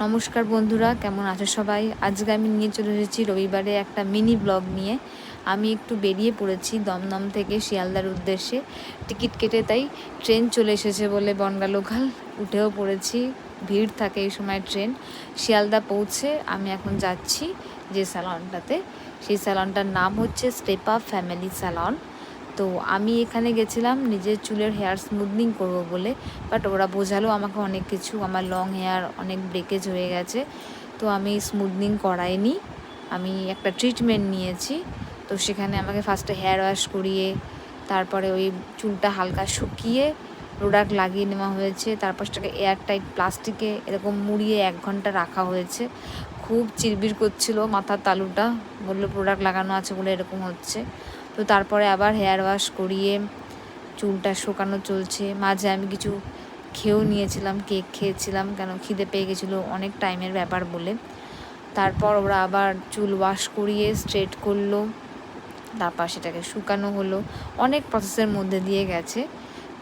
নমস্কার বন্ধুরা, কেমন আছো সবাই? আজকে আমি নিয়ে চলে এসেছি রবিবারে একটা মিনি ব্লগ নিয়ে। আমি একটু বেরিয়ে পড়েছি দমদম থেকে শিয়ালদার উদ্দেশ্যে টিকিট কেটে, তাই ট্রেন চলে এসেছে বলে বনগাঁ লোকাল উঠেও পড়েছি। ভিড় থাকে এই সময় ট্রেন। শিয়ালদা পৌঁছে আমি এখন যাচ্ছি যে স্যালনটাতে, সেই স্যালনটার নাম হচ্ছে স্টেপ আপ ফ্যামিলি স্যালন। তো আমি এখানে গেছিলাম নিজের চুলের হেয়ার স্মুথনিং করব বলে, বাট ওরা বোঝালো আমাকে অনেক কিছু, আমার লং হেয়ার অনেক ব্রেকেজ হয়ে গেছে। তো আমি স্মুথনিং করাইনি, আমি একটা ট্রিটমেন্ট নিয়েছি। তো সেখানে আমাকে ফার্স্টে হেয়ার ওয়াশ করিয়ে তারপরে ওই চুলটা হালকা শুকিয়ে প্রোডাক্ট লাগিয়ে নেওয়া হয়েছে। তারপর সেটাকে এয়ারটাইট প্লাস্টিকে এরকম মুড়িয়ে 1 ঘন্টা রাখা হয়েছে। খুব চিরবির করছিল মাথার তালুটা, বললো প্রোডাক্ট লাগানো আছে বলে এরকম হচ্ছে। তো তারপরে আবার হেয়ার ওয়াশ করিয়ে চুলটা শুকানো চলছে। মাঝে আমি কিছু খেয়েও নিয়েছিলাম, কেক খেয়েছিলাম, কেন খিদে পেয়ে গেছিলো অনেক টাইমের ব্যাপার বলে। তারপর ওরা আবার চুল ওয়াশ করিয়ে স্ট্রেট করলো, তারপর সেটাকে শুকানো হলো। অনেক প্রসেসের মধ্যে দিয়ে গেছে।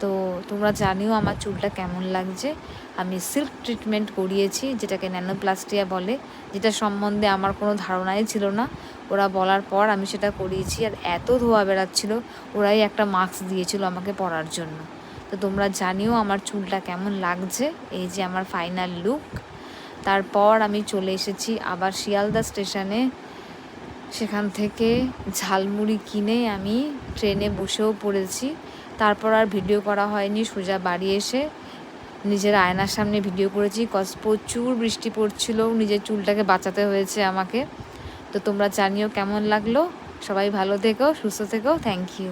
তো তোমরা জানিও আমার চুলটা কেমন লাগছে। আমি সিল্ক ট্রিটমেন্ট করিয়েছি, যেটাকে ন্যানোপ্লাস্টিয়া বলে, যেটা সম্বন্ধে আমার কোনো ধারণাই ছিল না। ওরা বলার পর আমি সেটা করিয়েছি। আর এত ধোয়া বেরাচ্ছিলো, ওরাই একটা মাস্ক দিয়েছিল আমাকে পরার জন্য। তো তোমরা জানিও আমার চুলটা কেমন লাগছে। এই যে আমার ফাইনাল লুক। তারপর আমি চলে এসেছি আবার শিয়ালদা স্টেশনে। সেখান থেকে ঝালমুড়ি কিনে আমি ট্রেনে বসেও পড়েছি। তারপর আর ভিডিও করা হয়নি, সোজা বাড়ি এসে নিজের আয়নার সামনে ভিডিও করেছি। প্রচুর বৃষ্টি পড়ছিল, নিজের চুলটাকে বাঁচাতে হয়েছে আমাকে। তো তোমরা জানিও কেমন লাগলো। সবাই ভালো থেকো, সুস্থ থেকো। Thank you.